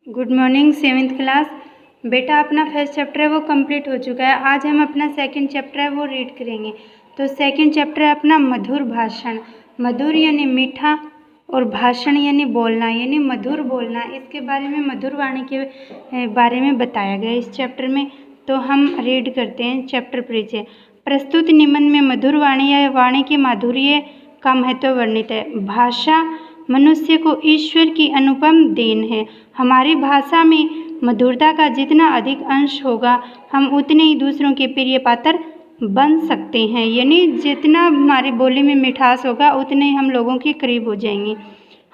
Good morning seventh class. बेटा अपना first chapter है वो कंप्लीट हो चुका है। आज हम अपना सेकंड चैप्टर है वो रीड करेंगे। तो सेकंड चैप्टर है अपना मधुर भाषण। मधुर यानी मीठा और भाषण यानी बोलना, यानी मधुर बोलना। इसके बारे में मधुर वाणी के बारे में बताया गया इस चैप्टर में। तो हम रीड करते हैं चैप्टर परिचय। प्रस्तुत निबंध में मधुर वाणी या वाणी के माधुर्य का महत्व वर्णित है। भाषा मनुष्य को ईश्वर की अनुपम देन है। हमारी भाषा में मधुरता का जितना अधिक अंश होगा हम उतने ही दूसरों के प्रिय पात्र बन सकते हैं। यानी जितना हमारी बोली में मिठास होगा उतने ही हम लोगों के करीब हो जाएंगे।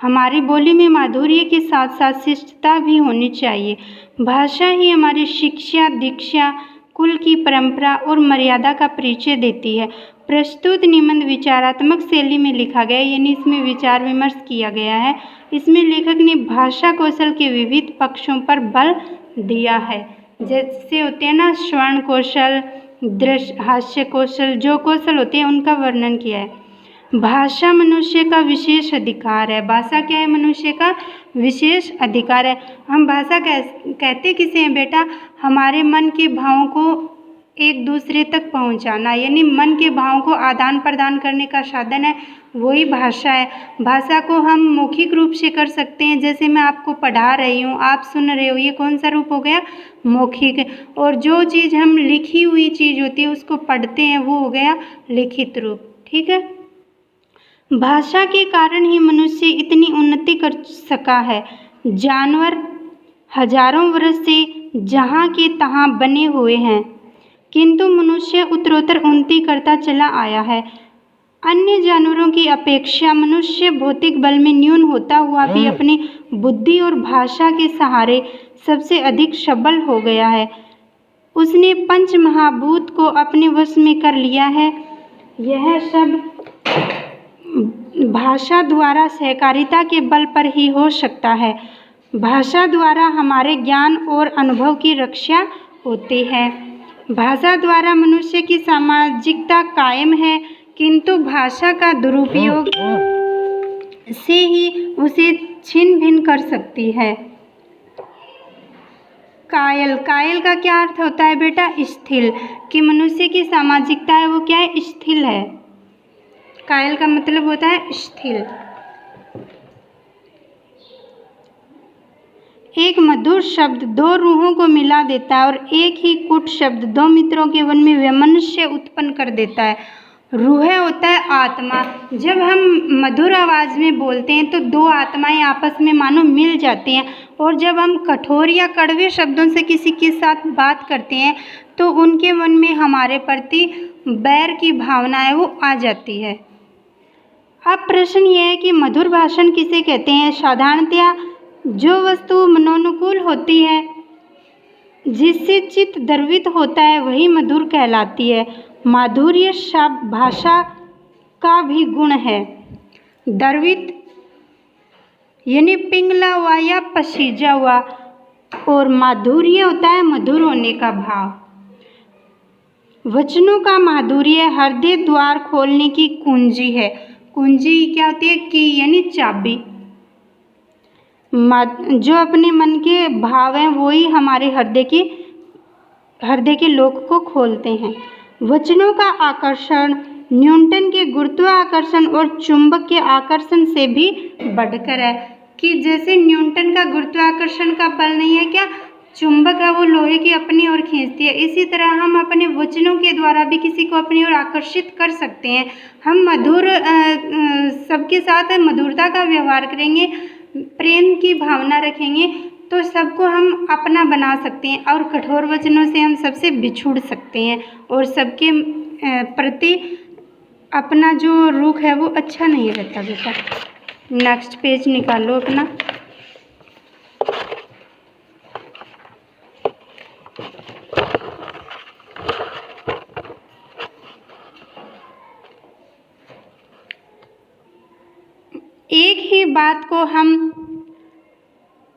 हमारी बोली में माधुर्य के साथ साथ शिष्टता भी होनी चाहिए। भाषा ही हमारी शिक्षा, दीक्षा, कुल की परंपरा और मर्यादा का परिचय देती है। प्रस्तुत निबंध विचारात्मक शैली में लिखा गया है, यानी इसमें विचार विमर्श किया गया है। इसमें लेखक ने भाषा कौशल के विविध पक्षों पर बल दिया है। जैसे होते हैं ना श्रवण कौशल, दृश्य हास्य कौशल, जो कौशल होते हैं उनका वर्णन किया है। भाषा मनुष्य का विशेष अधिकार है। भाषा क्या है? मनुष्य का विशेष अधिकार है। हम भाषा कहते किसे हैं बेटा? हमारे मन के भावों को एक दूसरे तक पहुंचाना, यानी मन के भावों को आदान प्रदान करने का साधन है, वही भाषा है। भाषा को हम मौखिक रूप से कर सकते हैं, जैसे मैं आपको पढ़ा रही हूँ, आप सुन रहे हो, ये कौन सा रूप हो गया? मौखिक। और जो चीज़ हम लिखी हुई चीज़ होती है उसको पढ़ते हैं, वो हो गया लिखित रूप। ठीक है। भाषा के कारण ही मनुष्य इतनी उन्नति कर सका है। जानवर हजारों वर्ष से जहाँ के तहाँ बने हुए हैं, किंतु मनुष्य उत्तरोत्तर उन्नति करता चला आया है। अन्य जानवरों की अपेक्षा मनुष्य भौतिक बल में न्यून होता हुआ भी अपनी बुद्धि और भाषा के सहारे सबसे अधिक सबल हो गया है। उसने पंच महाभूत को अपने वश में कर लिया है। यह सब भाषा द्वारा सहकारिता के बल पर ही हो सकता है। भाषा द्वारा हमारे ज्ञान और अनुभव की रक्षा होती है। भाषा द्वारा मनुष्य की सामाजिकता कायम है, किंतु भाषा का दुरुपयोग से ही उसे छिन्न भिन्न कर सकती है। कायल, कायल का क्या अर्थ होता है बेटा? स्थिर। कि मनुष्य की सामाजिकता है वो क्या है? स्थिर है। कायल का मतलब होता है स्थिर। एक मधुर शब्द दो रूहों को मिला देता है और एक ही कुट शब्द दो मित्रों के मन में वैमनस्य उत्पन्न कर देता है। रूह होता है आत्मा। जब हम मधुर आवाज़ में बोलते हैं तो दो आत्माएं आपस में मानो मिल जाती हैं, और जब हम कठोर या कड़वे शब्दों से किसी के साथ बात करते हैं तो उनके मन में हमारे प्रति बैर की भावना है वो आ जाती है। अब प्रश्न ये है कि मधुर भाषण किसे कहते हैं? साधारणतया जो वस्तु मनोनुकूल होती है, जिससे चित्त द्रवित होता है, वही मधुर कहलाती है। माधुर्य शब्द भाषा का भी गुण है। द्रवित यानी पिघला हुआ या पसीजा हुआ, और माधुर्य होता है मधुर होने का भाव। वचनों का माधुर्य हृदय द्वार खोलने की कुंजी है। कुंजी क्या होती है? की यानी चाबी। जो अपने मन के भाव हैं वही हमारे हृदय के लोक को खोलते हैं। वचनों का आकर्षण न्यूटन के गुरुत्वाकर्षण और चुंबक के आकर्षण से भी बढ़कर है। कि जैसे न्यूटन का गुरुत्वाकर्षण का बल नहीं है क्या, चुंबक है वो लोहे की अपनी ओर खींचती है, इसी तरह हम अपने वचनों के द्वारा भी किसी को अपनी ओर आकर्षित कर सकते हैं। हम मधुर सबके साथ मधुरता का व्यवहार करेंगे, प्रेम की भावना रखेंगे तो सबको हम अपना बना सकते हैं, और कठोर वचनों से हम सबसे बिछुड़ सकते हैं और सबके प्रति अपना जो रुख है वो अच्छा नहीं रहता बेटा। नेक्स्ट पेज निकालो अपना। एक ही बात को हम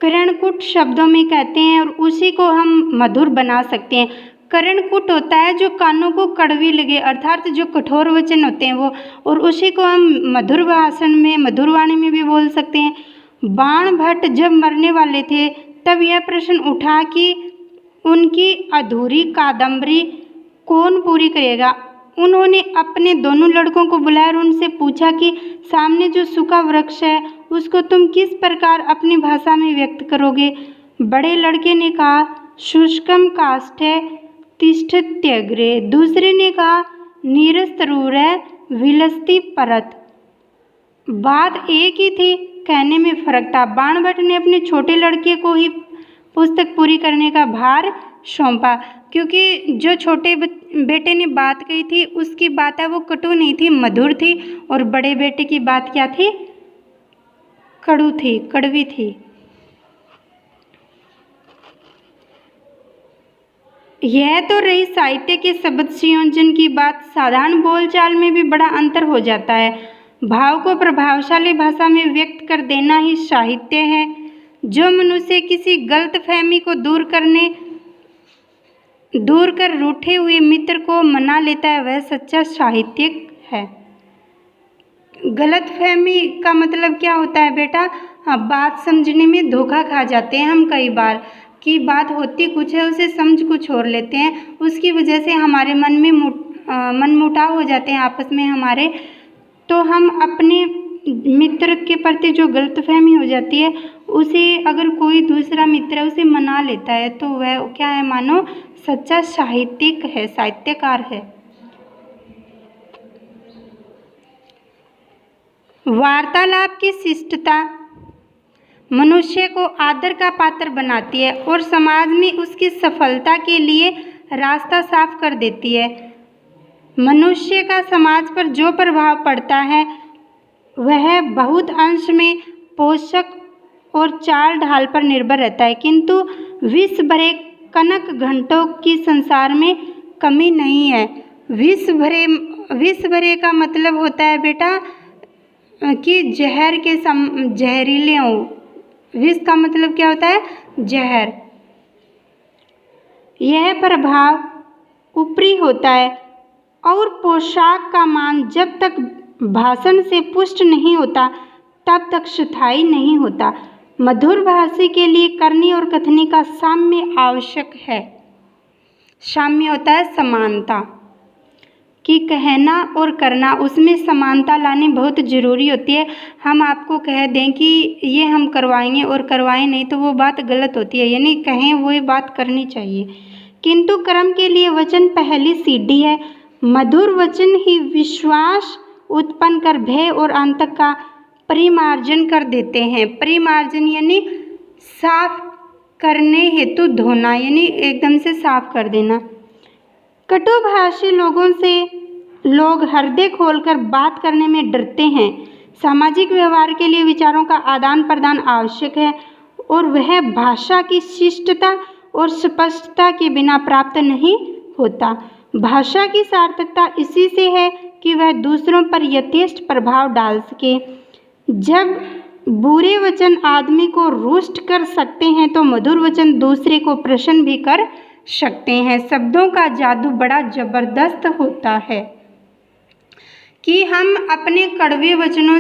कर्णकुट शब्दों में कहते हैं और उसी को हम मधुर बना सकते हैं। कर्णकुट होता है जो कानों को कड़वी लगे, अर्थात जो कठोर वचन होते हैं वो, और उसी को हम मधुर भाषण में, मधुर वाणी में भी बोल सकते हैं। बाण भट्ट जब मरने वाले थे तब यह प्रश्न उठा कि उनकी अधूरी कादम्बरी कौन पूरी करेगा। उन्होंने अपने दोनों लड़कों को बुलाया और उनसे पूछा कि सामने जो सूखा वृक्ष है उसको तुम किस प्रकार अपनी भाषा में व्यक्त करोगे। बड़े लड़के ने कहा शुष्कम काष्ठे तिष्ठत्यग्रे। दूसरे ने कहा नीरस्तरूरे विलसति परत। बात एक ही थी, कहने में फर्क था। बाणभट्ट ने अपने छोटे लड़के को ही पुस्तक पूरी करने का भार सौंपा, क्योंकि जो छोटे बेटे ने बात कही थी उसकी बात है वो कटु नहीं थी, मधुर थी, और बड़े बेटे की बात क्या थी, कड़ू थी, कड़वी थी। यह तो रही साहित्य के शब्द संयोजन की बात। साधारण बोलचाल में भी बड़ा अंतर हो जाता है। भाव को प्रभावशाली भाषा में व्यक्त कर देना ही साहित्य है। जो मनुष्य किसी गलतफहमी को दूर कर रूठे हुए मित्र को मना लेता है वह सच्चा साहित्यिक है। गलतफहमी का मतलब क्या होता है बेटा, बात समझने में धोखा खा जाते हैं हम कई बार, कि बात होती कुछ है उसे समझ कुछ और लेते हैं, उसकी वजह से हमारे मन में मनमुटाव हो जाते हैं आपस में हमारे। तो हम अपने मित्र के प्रति जो गलतफहमी हो जाती है उसे अगर कोई दूसरा मित्र उसे मना लेता है तो वह क्या है, मानो सच्चा साहित्यिक है, साहित्यकार है। वार्तालाप की शिष्टता मनुष्य को आदर का पात्र बनाती है और समाज में उसकी सफलता के लिए रास्ता साफ कर देती है। मनुष्य का समाज पर जो प्रभाव पड़ता है वह बहुत अंश में पोषक और चाल ढाल पर निर्भर रहता है, किंतु विष भरे कनक घंटों की संसार में कमी नहीं है। विष भरे का मतलब होता है बेटा कि जहर के जहरीले हो। विष का मतलब क्या होता है, जहर। यह प्रभाव ऊपरी होता है और पोशाक का मान जब तक भाषण से पुष्ट नहीं होता तब तक स्थायी नहीं होता। मधुर भाषी के लिए करनी और कथनी का साम्य आवश्यक है। साम्य होता है समानता, कि कहना और करना उसमें समानता लानी बहुत ज़रूरी होती है। हम आपको कह दें कि ये हम करवाएंगे और करवाएं नहीं तो वो बात गलत होती है, यानी कहें वो बात करनी चाहिए, किंतु कर्म के लिए वचन पहली सीढ़ी है। मधुर वचन ही विश्वास उत्पन्न कर भय और आतंक का परिमार्जन कर देते हैं। परिमार्जन यानी साफ करने हेतु धोना, यानी एकदम से साफ कर देना। कटुभाषी लोगों से लोग हृदय खोलकर बात करने में डरते हैं। सामाजिक व्यवहार के लिए विचारों का आदान प्रदान आवश्यक है और वह भाषा की शिष्टता और स्पष्टता के बिना प्राप्त नहीं होता। भाषा की सार्थकता इसी से है कि वह दूसरों पर यथेष्ट प्रभाव डाल सके। जब बुरे वचन आदमी को रुष्ट कर सकते हैं तो मधुर वचन दूसरे को प्रसन्न भी कर सकते हैं। शब्दों का जादू बड़ा जबरदस्त होता है कि हम अपने कड़वे वचनों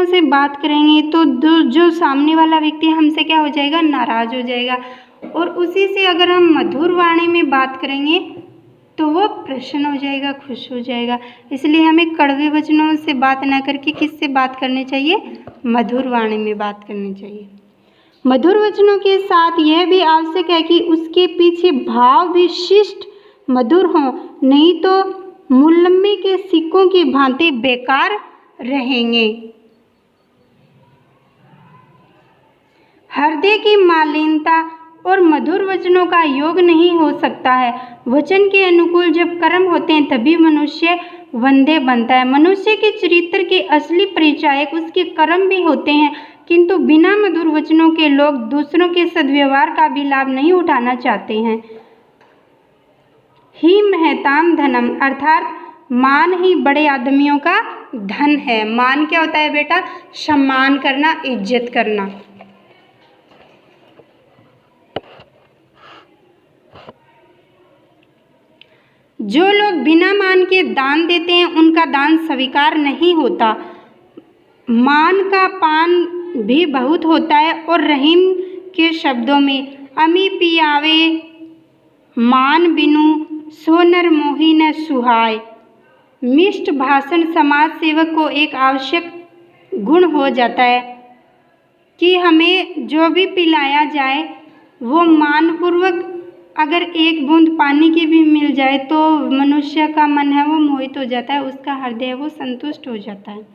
से बात करेंगे तो जो सामने वाला व्यक्ति हमसे क्या हो जाएगा, नाराज हो जाएगा, और उसी से अगर हम मधुर वाणी में बात करेंगे तो वो प्रसन्न हो जाएगा, खुश हो जाएगा। इसलिए हमें कड़वे वचनों से बात ना करके किससे बात करनी चाहिए, मधुर वाणी में बात करनी चाहिए। मधुर वचनों के साथ यह भी आवश्यक है कि उसके पीछे भाव भी शिष्ट मधुर हों, नहीं तो मुलम्मे के सिक्कों की भांति बेकार रहेंगे। हृदय की मालिनता और मधुर वचनों का योग नहीं हो सकता है। वचन के अनुकूल जब कर्म होते हैं तभी मनुष्य वंदे बनता है। मनुष्य के चरित्र के असली परिचायक उसके कर्म भी होते हैं, किंतु बिना मधुर वचनों के लोग दूसरों के सद्व्यवहार का भी लाभ नहीं उठाना चाहते हैं। ही महताम धनम, अर्थात मान ही बड़े आदमियों का धन है। मान क्या होता है बेटा, सम्मान करना, इज्जत करना। जो लोग बिना मान के दान देते हैं उनका दान स्वीकार नहीं होता। मान का पान भी बहुत होता है। और रहीम के शब्दों में, अमी पियावे मान बिनु सो नर मोही न सुहाय। मिष्ट भाषण समाज सेवक को एक आवश्यक गुण हो जाता है कि हमें जो भी पिलाया जाए वो मानपूर्वक, अगर एक बूंद पानी की भी मिल जाए तो मनुष्य का मन है वो मोहित हो जाता है, उसका हृदय वो संतुष्ट हो जाता है।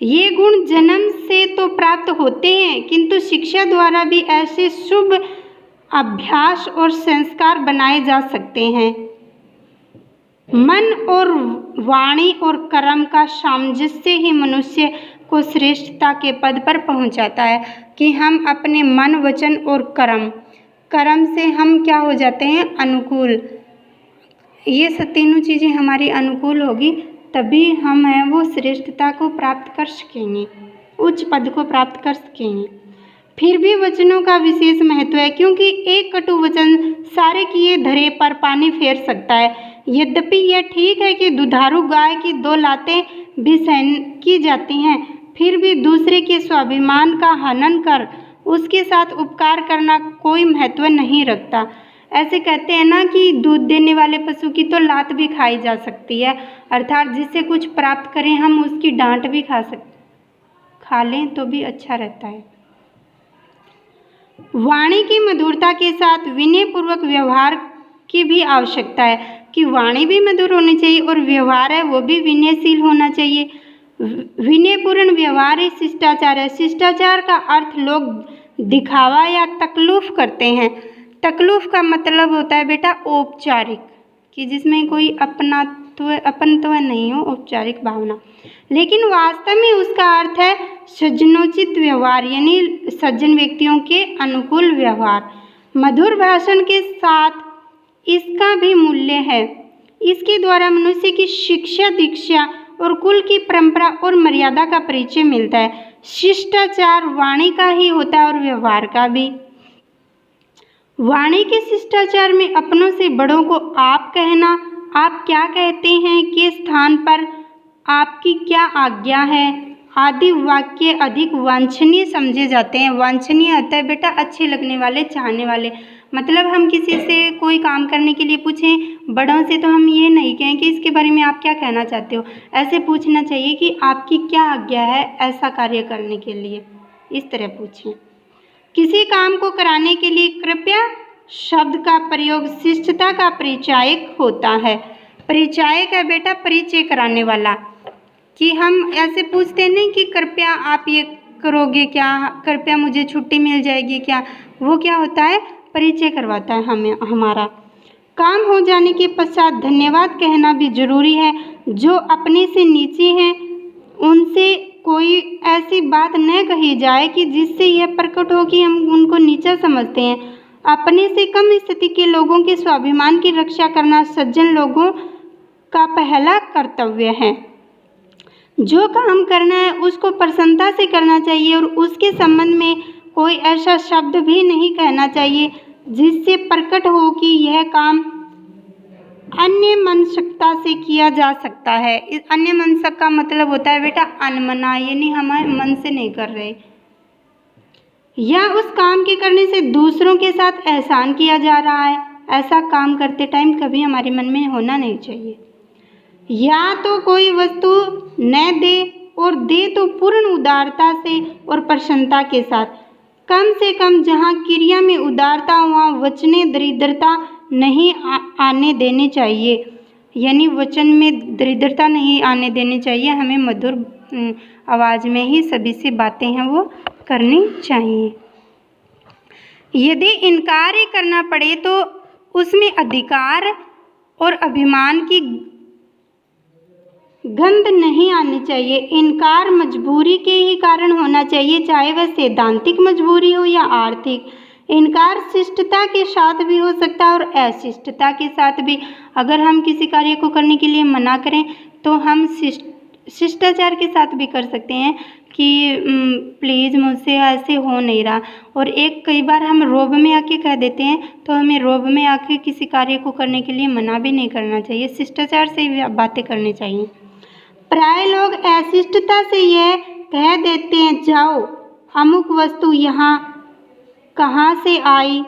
ये गुण जन्म से तो प्राप्त होते हैं, किंतु शिक्षा द्वारा भी ऐसे शुभ अभ्यास और संस्कार बनाए जा सकते हैं। मन और वाणी और कर्म का सामंजस्य ही मनुष्य को श्रेष्ठता के पद पर पहुंचाता है कि हम अपने मन, वचन और कर्म से हम क्या हो जाते हैं, अनुकूल। ये तीनों चीज़ें हमारी अनुकूल होगी तभी हम हैं वो श्रेष्ठता को प्राप्त कर सकेंगे, उच्च पद को प्राप्त कर सकेंगे। फिर भी वचनों का विशेष महत्व है, क्योंकि एक कटु वचन सारे किए धरे पर पानी फेर सकता है। यद्यपि यह ठीक है कि दुधारू गाय की 2 लातें भी सहन की जाती हैं, फिर भी दूसरे के स्वाभिमान का हनन कर उसके साथ उपकार करना कोई महत्व नहीं रखता। ऐसे कहते हैं ना कि दूध देने वाले पशु की तो लात भी खाई जा सकती है, अर्थात जिससे कुछ प्राप्त करें हम उसकी डांट भी खा लें तो भी अच्छा रहता है। वाणी की मधुरता के साथ विनयपूर्वक व्यवहार की भी आवश्यकता है कि वाणी भी मधुर होनी चाहिए और व्यवहार है वो भी विनयशील होना चाहिए। विनयपूर्ण व्यवहार ही शिष्टाचार है। शिष्टाचार का अर्थ लोग दिखावा या तकल्लुफ़ करते हैं। तकल्लुफ़ का मतलब होता है बेटा औपचारिक, कि जिसमें कोई अपनत्व नहीं हो, औपचारिक भावना। लेकिन वास्तव में उसका अर्थ है सज्जनोचित व्यवहार, यानी सज्जन व्यक्तियों के अनुकूल व्यवहार। मधुर भाषण के साथ इसका भी मूल्य है। इसके द्वारा मनुष्य की शिक्षा, दीक्षा और कुल की परंपरा और मर्यादा का परिचय मिलता है। शिष्टाचार वाणी का ही होता है और व्यवहार का भी। वाणी के शिष्टाचार में अपनों से बड़ों को आप कहना, आप क्या कहते हैं के स्थान पर आपकी क्या आज्ञा है आदि वाक्य अधिक वांछनीय समझे जाते हैं। वांछनीय होता है बेटा अच्छे लगने वाले, चाहने वाले। मतलब हम किसी से कोई काम करने के लिए पूछें, बड़ों से तो हम ये नहीं कहें कि इसके बारे में आप क्या कहना चाहते हो, ऐसे पूछना चाहिए कि आपकी क्या आज्ञा है ऐसा कार्य करने के लिए, इस तरह पूछें। किसी काम को कराने के लिए कृपया शब्द का प्रयोग शिष्टता का परिचायक होता है। परिचायक है बेटा परिचय कराने वाला, कि हम ऐसे पूछते नहीं कि कृपया आप ये करोगे क्या, कृपया मुझे छुट्टी मिल जाएगी क्या। वो क्या होता है, परिचय करवाता है हमें हमारा। काम हो जाने के पश्चात धन्यवाद कहना भी जरूरी है। जो अपने से नीचे हैं उनसे कोई ऐसी बात न कही जाए कि जिससे यह प्रकट हो कि हम उनको नीचा समझते हैं। अपने से कम स्थिति के लोगों के स्वाभिमान की रक्षा करना सज्जन लोगों का पहला कर्तव्य है। जो काम करना है उसको प्रसन्नता से करना चाहिए और उसके संबंध में कोई ऐसा शब्द भी नहीं कहना चाहिए जिससे प्रकट हो कि यह काम अन्य मनसकता से किया जा सकता है। इस अन्य मनसक का मतलब होता है बेटा अनमना, यानी हमारे मन से नहीं कर रहे, या उस काम के करने से दूसरों के साथ एहसान किया जा रहा है। ऐसा काम करते टाइम कभी हमारे मन में होना नहीं चाहिए। या तो कोई वस्तु न दे और दे तो पूर्ण उदारता से और प्रसन्नता के साथ। कम से कम जहाँ क्रिया में उदारता वहाँ वचने दरिद्रता नहीं आने देनी चाहिए, यानी वचन में दरिद्रता नहीं आने देनी चाहिए। हमें मधुर आवाज़ में ही सभी से बातें हैं वो करनी चाहिए। यदि इनकार ही करना पड़े तो उसमें अधिकार और अभिमान की गंध नहीं आनी चाहिए। इनकार मजबूरी के ही कारण होना चाहिए, चाहे वह सैद्धांतिक मजबूरी हो या आर्थिक। इनकार शिष्टता के साथ भी हो सकता है और अशिष्टता के साथ भी। अगर हम किसी कार्य को करने के लिए मना करें तो हम शिष्टाचार के साथ भी कर सकते हैं कि प्लीज़ मुझसे ऐसे हो नहीं रहा। और कई बार हम रोब में आके कह देते हैं, तो हमें रोब में आके किसी कार्य को करने के लिए मना भी नहीं करना चाहिए, शिष्टाचार से ही बातें करनी चाहिए। प्राय लोग अशिष्टता से यह कह देते हैं जाओ अमुक वस्तु यहाँ कहाँ से आई,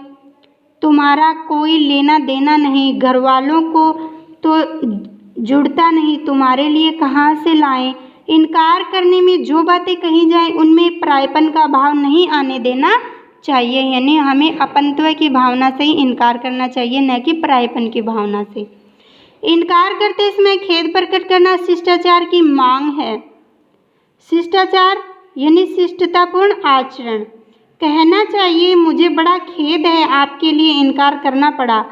तुम्हारा कोई लेना देना नहीं, घर वालों को तो जुड़ता नहीं, तुम्हारे लिए कहाँ से लाएं। इनकार करने में जो बातें कही जाए उनमें परायपन का भाव नहीं आने देना चाहिए, यानी हमें अपनत्व की भावना से ही इनकार करना चाहिए, न कि परायपन की भावना से। इनकार करते समय खेद प्रकट करना शिष्टाचार की मांग है। शिष्टाचार यानी शिष्टतापूर्ण आचरण। कहना चाहिए मुझे बड़ा खेद है, आपके लिए इनकार करना पड़ा,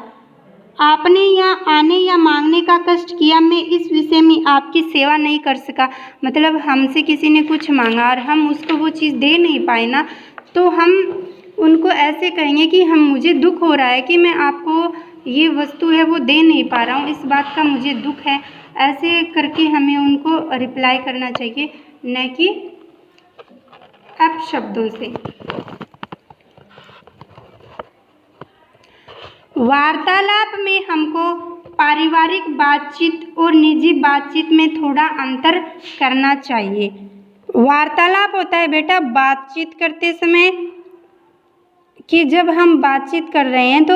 आपने यहाँ आने या मांगने का कष्ट किया, मैं इस विषय में आपकी सेवा नहीं कर सका। मतलब हमसे किसी ने कुछ मांगा और हम उसको वो चीज़ दे नहीं पाए ना, तो हम उनको ऐसे कहेंगे कि मुझे दुख हो रहा है कि मैं आपको ये वस्तु है वो दे नहीं पा रहा हूँ, इस बात का मुझे दुख है। ऐसे करके हमें उनको रिप्लाई करना चाहिए, न कि अपशब्दों से। वार्तालाप में हमको पारिवारिक बातचीत और निजी बातचीत में थोड़ा अंतर करना चाहिए। वार्तालाप होता है बेटा बातचीत करते समय कि जब हम बातचीत कर रहे हैं तो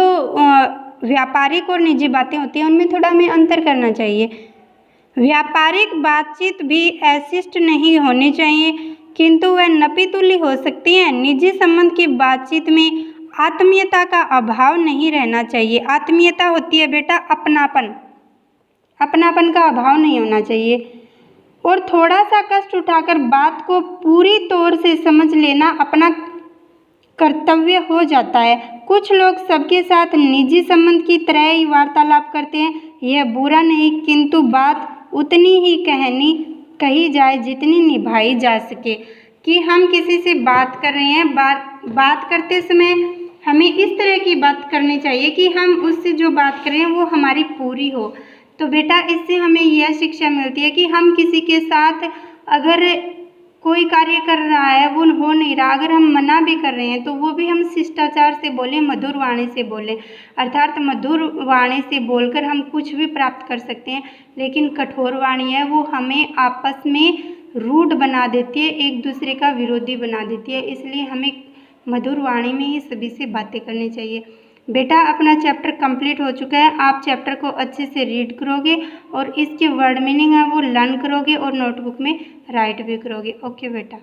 व्यापारिक और निजी बातें होती हैं, उनमें थोड़ा हमें अंतर करना चाहिए। व्यापारिक बातचीत भी अशिष्ट नहीं होनी चाहिए, किंतु वह नपीतुली हो सकती है। निजी संबंध की बातचीत में आत्मीयता का अभाव नहीं रहना चाहिए। आत्मीयता होती है बेटा अपनापन, अपनापन का अभाव नहीं होना चाहिए। और थोड़ा सा कष्ट उठाकर बात को पूरी तौर से समझ लेना अपना कर्तव्य हो जाता है। कुछ लोग सबके साथ निजी संबंध की तरह ही वार्तालाप करते हैं, यह बुरा नहीं, किंतु बात उतनी ही कही जाए जितनी निभाई जा सके। कि हम किसी से बात कर रहे हैं, बात करते समय हमें इस तरह की बात करनी चाहिए कि हम उससे जो बात कर रहे हैं वो हमारी पूरी हो। तो बेटा इससे हमें यह शिक्षा मिलती है कि हम किसी के साथ अगर कोई कार्य कर रहा है वो हो नहीं रहा, अगर हम मना भी कर रहे हैं तो वो भी हम शिष्टाचार से बोलें, मधुर वाणी से बोलें। अर्थात मधुर वाणी से बोलकर हम कुछ भी प्राप्त कर सकते हैं, लेकिन कठोर वाणी है वो हमें आपस में रूढ़ बना देती है, एक दूसरे का विरोधी बना देती है। इसलिए हमें मधुर वाणी में ही सभी से बातें करनी चाहिए। बेटा अपना चैप्टर कंप्लीट हो चुका है, आप चैप्टर को अच्छे से रीड करोगे और इसके वर्ड मीनिंग है वो लर्न करोगे और नोटबुक में राइट भी करोगे। ओके बेटा।